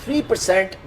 3%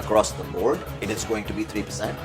Across the board, it is going to be 3%,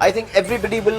I think everybody will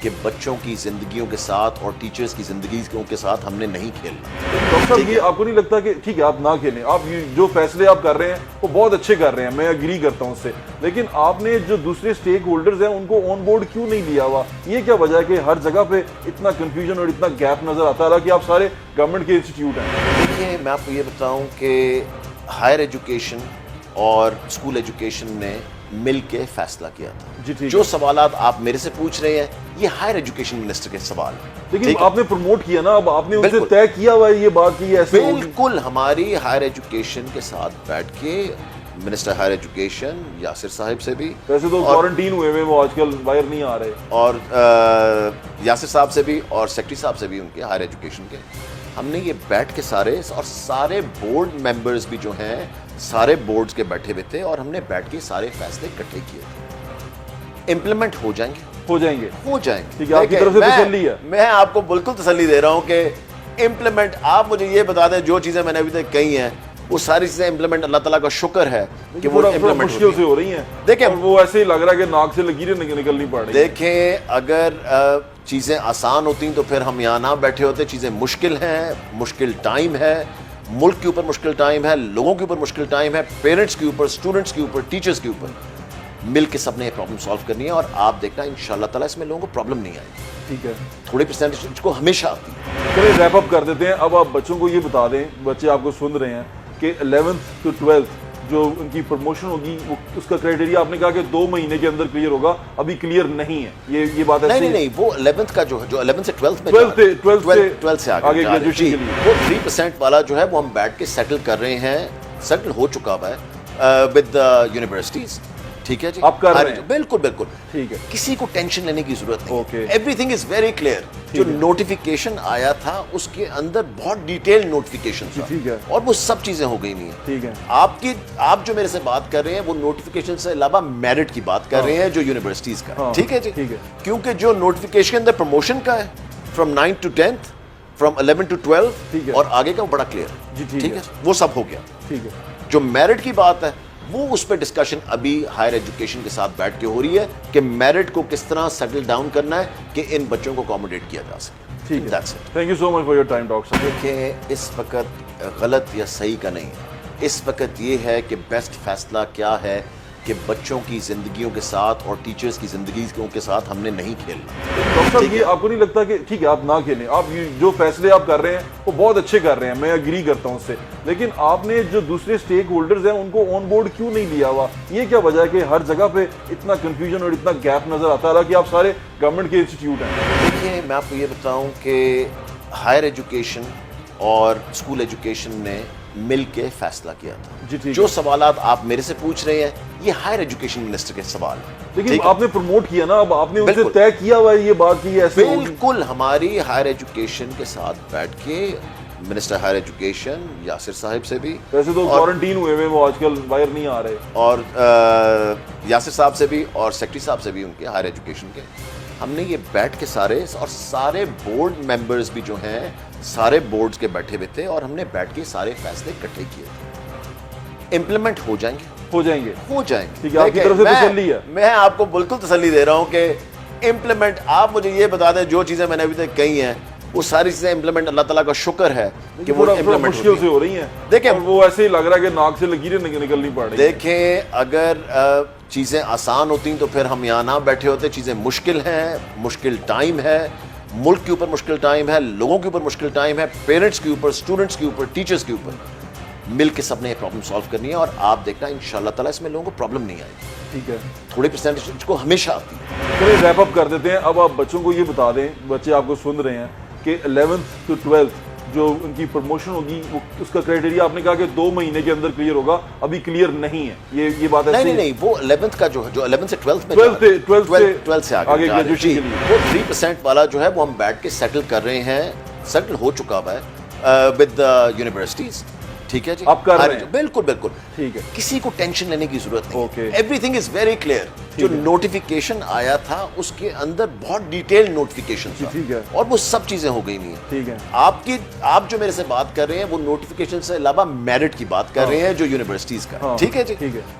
کہ بچوں کی زندگیوں کے ساتھ اور ٹیچرز کی زندگیوں کے ساتھ ہم نے نہیں کھیلنا۔ ڈاکٹر صاحب یہ آپ کو نہیں لگتا کہ ٹھیک ہے آپ نہ کھیلیں، آپ جو فیصلے آپ کر رہے ہیں وہ بہت اچھے کر رہے ہیں، میں اگری کرتا ہوں اس سے، لیکن آپ نے جو دوسرے اسٹیک ہولڈرز ہیں ان کو آن بورڈ کیوں نہیں لیا ہوا؟ یہ کیا وجہ ہے کہ ہر جگہ پہ اتنا کنفیوژن اور اتنا گیپ نظر آتا رہا کہ آپ سارے گورنمنٹ کے انسٹیٹیوٹ ہیں؟ دیکھیے میں آپ کو یہ بتاؤں کہ ہائر ایجوکیشن اور اسکول ایجوکیشن نے مل کے فیصلہ کیا تھا۔ جو سوالات آپ میرے سے پوچھ رہے ہیں یہ ہائر ایجوکیشن منسٹر کے سوال ہیں، لیکن آپ نے پروموٹ کیا نا، اب آپ نے ان سے طے کیا ہوا ہے یہ بات کہ ایسے بالکل ہماری ہائر ایجوکیشن کے ساتھ بیٹھ کے منسٹر ہائر ایجوکیشن یاسر صاحب سے بھی، ویسے تو کوارنٹین ہوئے ہوئے وہ آج کل باہر نہیں آ رہے، اور یاسر صاحب سے بھی اور سیکرٹری صاحب سے بھی ان کے ہائر ایجوکیشن کے، ہم نے یہ بیٹھ کے سارے بورڈ ممبرز بھی جو ہیں سارے بورڈز کے بیٹھے ہوئے تھے اور ہم نے بیٹھ کے سارے فیصلے اکٹھے کیے تھے۔ امپلیمنٹ ہو جائیں گے ٹھیک ہے، آپ کی طرف سے تسلی ہے؟ میں آپ کو بالکل تسلی دے رہا ہوں کہ امپلیمنٹ، آپ مجھے یہ بتا دیں جو چیزیں میں نے ابھی تک کہی ہیں وہ ساری چیزیں امپلیمنٹ اللہ تعالیٰ کا شکر ہے کہ وہ امپلیمنٹ مشکل سے ہو رہی ہیں۔ دیکھیں وہ ایسے ہی لگ رہا ہے کہ ناک سے لکیریں نکلنی پڑ رہی ہیں۔ دیکھیں اگر چیزیں آسان ہوتی تو پھر ہم یہاں نہ بیٹھے ہوتے، چیزیں مشکل ہیں، مشکل ٹائم ہے، ملک کے اوپر مشکل ٹائم ہے، لوگوں کے اوپر مشکل ٹائم ہے، پیرنٹس کے اوپر، اسٹوڈنٹس کے اوپر، ٹیچرز کے اوپر، مل کے سب نے یہ پرابلم سالو کرنی ہے اور آپ دیکھنا انشاءاللہ تعالیٰ اس میں لوگوں کو پرابلم نہیں آئے گی۔ ٹھیک ہے، تھوڑی پرسنٹیج کو ہمیشہ آتی ہے۔ چلیں ریپ اپ کر دیتے ہیں، اب آپ بچوں کو یہ بتا دیں، بچے آپ کو سن رہے ہیں کہ 11th to 12th جو ان کی پروموشن ہوگی اس کا کرائٹیریا آپ نے کہا کہ 2 مہینے کے اندر کلیئر ہوگا، ابھی کلیئر نہیں ہے، یہ بات ایسی نہیں وہ 11th کا جو 11th سے 12th میں 12th سے آگے گریجویشن کے لیے وہ 3% والا جو ہے وہ ہم بیٹھ کے سیٹل کر رہے ہیں، سیٹل ہو چکا ہوا ہے ود یونیورسٹیز۔ ٹھیک ہے جی، آپ کر رہے ہیں؟ بالکل ٹھیک ہے، کسی کو ٹینشن لینے کی ضرورت نہیں، okay, every thing is very clear. جو نوٹیفیکیشن آیا تھا اس کے اندر بہت ڈیٹیل نوٹیفیکیشن تھا ٹھیک ہے، اور وہ سب چیزیں ہو گئی نہیں ہیں۔ ٹھیک ہے، آپ جو میرے سے بات کر رہے ہیں وہ نوٹیفیکیشن سے علاوہ میرٹ کی بات کر رہے ہیں جو یونیورسٹیز کا، ٹھیک ہے جی، کیونکہ جو نوٹیفیکیشن اندر پروموشن کا ہے from 9 to 10th، from 11 to 12 اور آگے کا وہ بڑا کلیئر ہے، ٹھیک ہے، وہ سب ہو گیا۔ ٹھیک ہے، جو میرٹ کی بات ہے وہ اس پہ ڈسکشن ابھی ہائر ایجوکیشن کے ساتھ بیٹھ کے ہو رہی ہے کہ میرٹ کو کس طرح سیٹل ڈاؤن کرنا ہے کہ ان بچوں کو اکوموڈیٹ کیا جا سکے۔ ٹھیک ہے، thank you so much for your time doctor صاحب۔ دیکھیں اس وقت غلط یا صحیح کا نہیں، اس وقت یہ ہے کہ بیسٹ فیصلہ کیا ہے کہ بچوں کی زندگیوں کے ساتھ اور ٹیچرز کی زندگیوں کے ساتھ ہم نے نہیں کھیلنا۔ ڈاکٹر صاحب یہ آپ کو نہیں لگتا کہ ٹھیک ہے آپ نہ کھیلیں، آپ جو فیصلے آپ کر رہے ہیں وہ بہت اچھے کر رہے ہیں، میں اگری کرتا ہوں اس سے، لیکن آپ نے جو دوسرے اسٹیک ہولڈرز ہیں ان کو آن بورڈ کیوں نہیں لیا ہوا؟ یہ کیا وجہ ہے کہ ہر جگہ پہ اتنا کنفیوژن اور اتنا گیپ نظر آتا رہا کہ آپ سارے گورنمنٹ کے انسٹیٹیوٹ ہیں؟ دیکھیے میں آپ کو یہ بتاؤں کہ ہائر ایجوکیشن اور اسکول ایجوکیشن نے مل کے فیصلہ کیا تھا۔ جو سوالات آپ میرے سے پوچھ رہے ہیں یہ ہائر ایجوکیشن منسٹر کے سوال ہیں، لیکن آپ نے پروموٹ کیا نا، اب آپ نے ان سے طے کیا ہوا ہے یہ بات کہ ایسے بالکل ہماری ہائر ایجوکیشن کے ساتھ بیٹھ کے منسٹر ہائر ایجوکیشن یاسر صاحب سے بھی، ویسے تو کوارنٹین ہوئے ہوئے وہ آج کل باہر نہیں آ رہے، اور یاسر صاحب سے بھی اور سیکرٹری صاحب سے بھی ان کے ہائر ایجوکیشن کے، ہم نے یہ بیٹھ کے سارے بورڈ ممبرز بھی جو ہیں سارے بورڈز کے بیٹھے ہوئے تھے اور ہم نے بیٹھ کے سارے فیصلے اکٹھے کیے تھے۔ امپلیمنٹ ہو جائیں گے۔ ٹھیک ہے، آپ کی طرف سے تسلی ہے؟ میں آپ کو بالکل تسلی دے رہا ہوں کہ امپلیمنٹ، آپ مجھے یہ بتا دیں جو چیزیں میں نے ابھی تک کہی ہیں وہ ساری چیزیں امپلیمنٹ اللہ تعالیٰ کا شکر ہے کہ وہ امپلیمنٹ مشکل سے ہو رہی ہیں۔ دیکھیں وہ ایسے ہی لگ رہا ہے کہ ناک سے لکیریں نکلنی پڑ رہی ہیں۔ دیکھیں اگر چیزیں آسان ہوتی تو پھر ہم یہاں نہ بیٹھے ہوتے، چیزیں مشکل ہیں، مشکل ٹائم ہے، ملک کے اوپر مشکل ٹائم ہے، لوگوں کے اوپر مشکل ٹائم ہے، پیرنٹس کے اوپر، اسٹوڈنٹس کے اوپر، ٹیچرز کے اوپر، مل کے سب نے یہ پرابلم سالو کرنی ہے اور آپ دیکھنا انشاءاللہ تعالیٰ اس میں لوگوں کو پرابلم نہیں آئے گی۔ ٹھیک ہے، تھوڑی پرسنٹیج کو ہمیشہ آتی ہے۔ چلیں ریپ اپ کر دیتے ہیں، اب آپ بچوں کو یہ بتا دیں، بچے آپ کو سن رہے ہیں کہ 11th to 12th جو ان کی پروموشن ہوگی اس کا کرائٹیریا آپ نے کہا کہ 2 مہینے کے اندر کلیئر ہوگا، ابھی کلیئر نہیں ہے، یہ بات ایسی نہیں وہ 11th کا جو 11th سے 12th میں 12th سے آگے گریجویشن کے لیے وہ 3% والا جو ہے وہ ہم بیٹھ کے سیٹل کر رہے ہیں، سیٹل ہو چکا ہوا ہے ود یونیورسٹیز۔ ٹھیک ہے جی، آپ کر رہے ہیں؟ بالکل ٹھیک ہے، کسی کو ٹینشن لینے کی ضرورت نہیں، okay, every thing is very clear. جو نوٹیفیکیشن آیا تھا اس کے اندر بہت ڈیٹیل نوٹیفیکیشن تھا ٹھیک ہے، اور وہ سب چیزیں ہو گئی نہیں ہیں۔ ٹھیک ہے، آپ جو میرے سے بات کر رہے ہیں وہ نوٹیفیکیشن سے علاوہ میرٹ کی بات کر رہے ہیں جو یونیورسٹیز کا، ٹھیک ہے جی،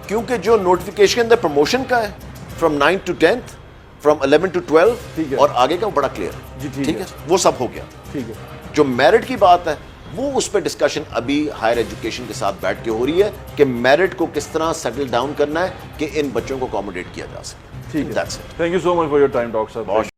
کیونکہ جو نوٹیفیکیشن اندر پروموشن کا ہے from 9 to 10th، from 11 to 12 ٹھیک ہے. اور آگے کا وہ بڑا کلیئر جی ٹھیک ٹھیک ہے ہے وہ سب ہو گیا. ٹھیک ہے. جو میرٹ کی بات ہے وہ اس پہ ڈسکشن ابھی ہائر ایجوکیشن کے ساتھ بیٹھ کے ہو رہی ہے کہ میرٹ کو کس طرح سیٹل ڈاؤن کرنا ہے کہ ان بچوں کو اکوموڈیٹ کیا جا سکے. ٹھیک ہے. That's it. Thank you so much for your time doctor صاحب.